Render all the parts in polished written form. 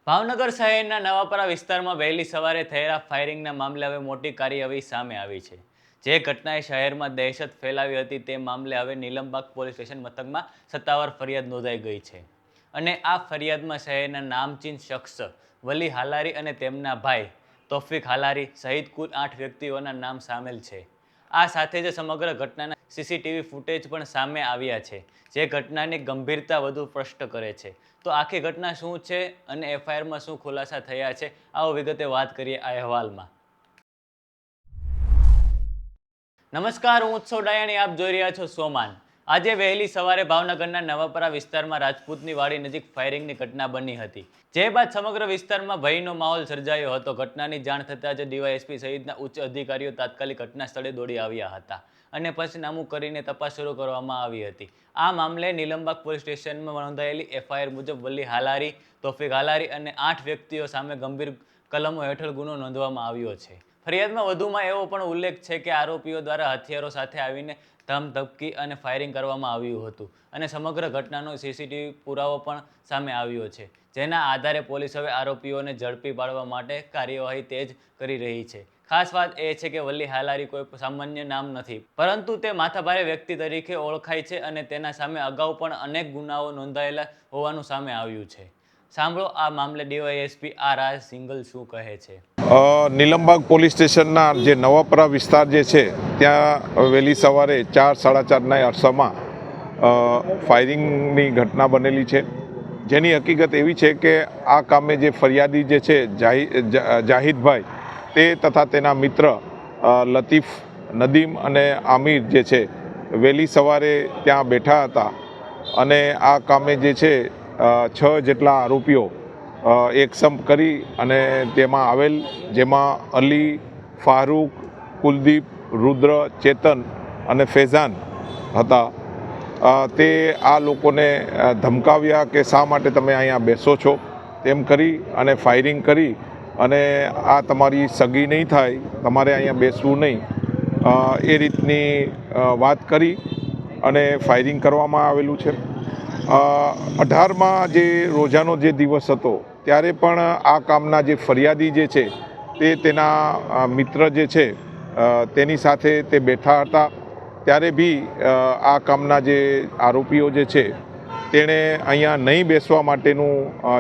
ભાવનગર શહેરના નવાપરા વિસ્તારમાં વહેલી સવારે થયેલા ફાયરિંગના મામલે હવે મોટી કાર્યવાહી સામે આવી છે. જે ઘટનાએ શહેરમાં દહેશત ફેલાવી હતી તે મામલે હવે નીલમબાગ પોલીસ સ્ટેશન મથકમાં સત્તાવાર ફરિયાદ નોંધાઈ ગઈ છે. અને આ ફરિયાદમાં શહેરના નામચીન શખ્સ વલી હાલારી અને તેમના ભાઈ તોફિક હાલારી સહિત કુલ 8 વ્યક્તિઓના નામ સામેલ છે. આ સાથે જ સમગ્ર ઘટનાના સીસીટીવી ફૂટેજ પણ સામે આવ્યા છે, જે ઘટનાની ગંભીરતા વધુ સ્પષ્ટ કરે છે. તો આખી ઘટના શું છે અને એફઆઈઆરમાં શું ખુલાસા થયા છે, આવો વિગતે વાત કરીએ આ અહેવાલમાં. નમસ્કાર, હું ઉત્સવ ડાયાણી, આપ જોઈ રહ્યા છો સોમાન. આજે વહેલી સવારે ભાવનગરના નવાપરા વિસ્તારમાં રાજપૂતની વાડી નજીક ફાયરિંગની ઘટના બની હતી. જે બાદ સમગ્ર વિસ્તારમાં ભયનો માહોલ સર્જાયો હતો. ઘટનાની જાણ થતાં જ ડીવાયએસપી સહિતના ઉચ્ચ અધિકારીઓ તાત્કાલિક ઘટના સ્થળે દોડી આવ્યા હતા અને પંચનામું કરીને તપાસ શરૂ કરવામાં આવી હતી. આ મામલે નીલમબાગ પોલીસ સ્ટેશનમાં નોંધાયેલી એફઆઈઆર મુજબ વલી હાલારી, તોફિક હાલારી અને 8 વ્યક્તિઓ સામે ગંભીર કલમો હેઠળ ગુનો નોંધવામાં આવ્યો છે. ફરિયાદમાં વધુમાં એવો પણ ઉલ્લેખ છે કે આરોપીઓ દ્વારા હથિયારો સાથે આવીને ધમધમકી અને ફાયરિંગ કરવામાં આવ્યું હતું અને સમગ્ર ઘટનાનો સીસીટીવી પુરાવો પણ સામે આવ્યો છે, જેના આધારે પોલીસ હવે આરોપીઓને ઝડપી પાડવા માટે કાર્યવાહી તેજ કરી રહી છે. ખાસ વાત એ છે કે વલી હાલારી કોઈ સામાન્ય નામ નથી, પરંતુ તે માથાભારે વ્યક્તિ તરીકે ઓળખાય છે અને તેના સામે અગાઉ પણ અનેક ગુનાઓ નોંધાયેલા હોવાનું સામે આવ્યું છે. સાંભળો આ મામલે ડીવાયએસપી આર આર સિંગલ શું કહે છે. નીલમબાગ પોલીસ સ્ટેશનના જે નવાપરા વિસ્તાર જે છે ત્યાં વહેલી સવારે 4-4:30ના અરસામાં ફાયરિંગની ઘટના બનેલી છે. જેની હકીકત એવી છે કે આ કામે જે ફરિયાદી જે છે જાહિદભાઈ તે તથા તેના મિત્ર લતીફ, નદીમ અને આમિર જે છે વહેલી સવારે ત્યાં બેઠા હતા અને આ કામે જે છે 6 જેટલા આરોપીઓ એકસમ કરી અને તેમાં આવેલ, જેમાં અલી, ફારૂક, કુલદીપ, રુદ્ર, ચેતન અને ફેઝાન હતા. તે આ લોકોને ધમકાવ્યા કે શા માટે તમે અહીંયા બેસો છો તેમ કરી અને ફાયરિંગ કરી અને આ તમારી સગી નહીં થાય, તમારે અહીંયા બેસવું નહીં, એ રીતની વાત કરી અને ફાયરિંગ કરવામાં આવેલું છે. 18માં જે રોજાનો જે દિવસ હતો ત્યારે પણ આ કામના જે ફરિયાદી જે છે તે તેના મિત્ર જે છે તેની સાથે તે બેઠા હતા. ત્યારે બી આ કામના જે આરોપીઓ જે છે તેણે અહીંયા નહીં બેસવા માટેનું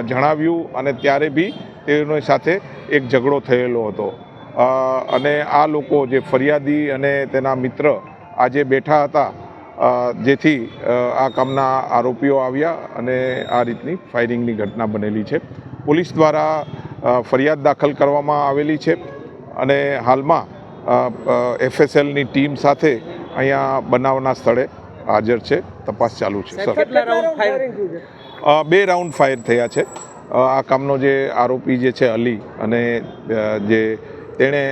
જણાવ્યું અને ત્યારે બી તેની સાથે એક ઝઘડો થયેલો હતો અને આ લોકો જે ફરિયાદી અને તેના મિત્ર આજે બેઠા હતા, જેથી આ કામના આરોપીઓ આવ્યા અને આ રીતની ફાયરિંગની ઘટના બનેલી છે. પોલીસ દ્વારા ફરિયાદ દાખલ કરવામાં આવેલી છે અને હાલમાં એફએસએલની ટીમ સાથે અહીંયા બનાવના સ્થળે હાજર છે. તપાસ ચાલુ છે. સર, 2 રાઉન્ડ ફાયર થયા છે. આ કામનો જે આરોપી જે છે અલી અને જે તેણે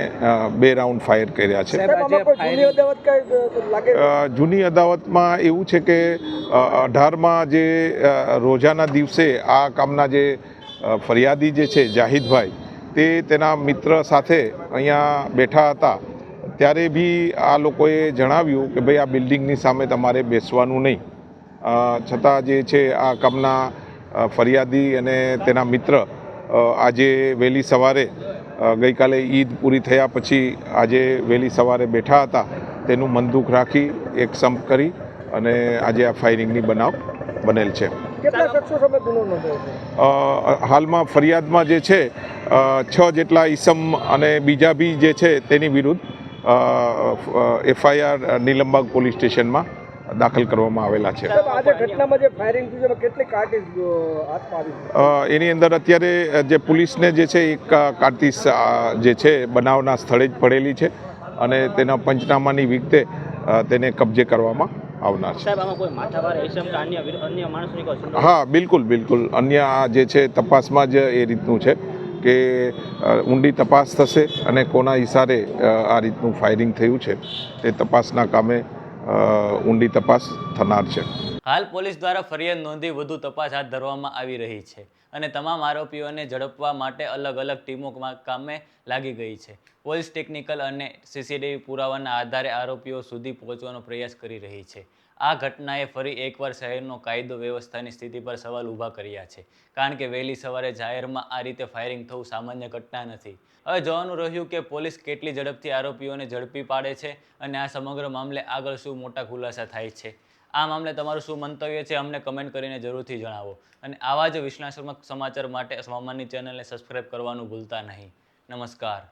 2 રાઉન્ડ ફાયર કર્યા છે. જૂની અદાવતમાં એવું છે કે 18માં જે રોજાના દિવસે આ કામના જે ફરિયાદી જે છે જાહિદભાઈ તે તેના મિત્ર સાથે અહીંયા બેઠા હતા. ત્યારે બી આ લોકોએ જણાવ્યું કે ભાઈ આ બિલ્ડિંગની સામે તમારે બેસવાનું નહીં. છતાં જે છે આ કામના ફરિયાદી અને તેના મિત્ર આજે વહેલી સવારે ગઈકાલે ઈદ પૂરી થયા પછી આજે વહેલી સવારે બેઠા હતા. તેનું મન દુઃખ રાખી એક સંપ કરી અને આજે આ ફાયરિંગની બનાવ બનેલ છે. હાલમાં ફરિયાદમાં જે છે 6 જેટલા ઈસમ અને બીજા બી જે છે તેની વિરુદ્ધ એફઆઈઆર નીલમબાગ પોલીસ સ્ટેશનમાં દાખલ કરવામાં આવેલા છે. એની અંદર અત્યારે જે પોલીસને જે છે એક કારતીસ જે છે બનાવના સ્થળે જ પડેલી છે અને તેના પંચનામાની વિગતે તેને કબજે કરવામાં આવનાર છે. હા, બિલકુલ અન્ય જે છે તપાસમાં જ એ રીતનું છે કે ઊંડી તપાસ થશે અને કોના ઇશારે આ રીતનું ફાયરિંગ થયું છે તે તપાસના કામે ઊંડી તપાસ થનાર છે. હાલ પોલીસ દ્વારા ફરિયાદ નોંધી વધુ તપાસ હાથ ધરવામાં આવી રહી છે અને તમામ આરોપીઓને ઝડપવા માટે અલગ અલગ ટીમો કામે લાગી ગઈ છે. પોલીસ ટેકનિકલ અને સીસીટીવી પુરાવાના આધારે આરોપીઓ સુધી પહોંચવાનો પ્રયાસ કરી રહી છે. આ ઘટનાએ ફરી એકવાર શહેરનો કાયદો વ્યવસ્થાની સ્થિતિ પર સવાલ ઊભા કર્યા છે, કારણ કે વહેલી સવારે જાહેરમાં આ રીતે ફાયરિંગ થવું સામાન્ય ઘટના નથી. હવે જોવાનું રહ્યું કે પોલીસ કેટલી ઝડપથી આરોપીઓને ઝડપી પાડે છે અને આ સમગ્ર મામલે આગળ શું મોટા ખુલાસા થાય છે. આ મામલે તમારું શું મંતવ્ય છે અમને કમેન્ટ કરીને જરૂરથી જણાવો અને આવા જ વિશ્લેષણાત્મક સમાચાર માટે સોમાનની ચેનલને સબસ્ક્રાઇબ કરવાનું ભૂલતા નહીં. નમસ્કાર.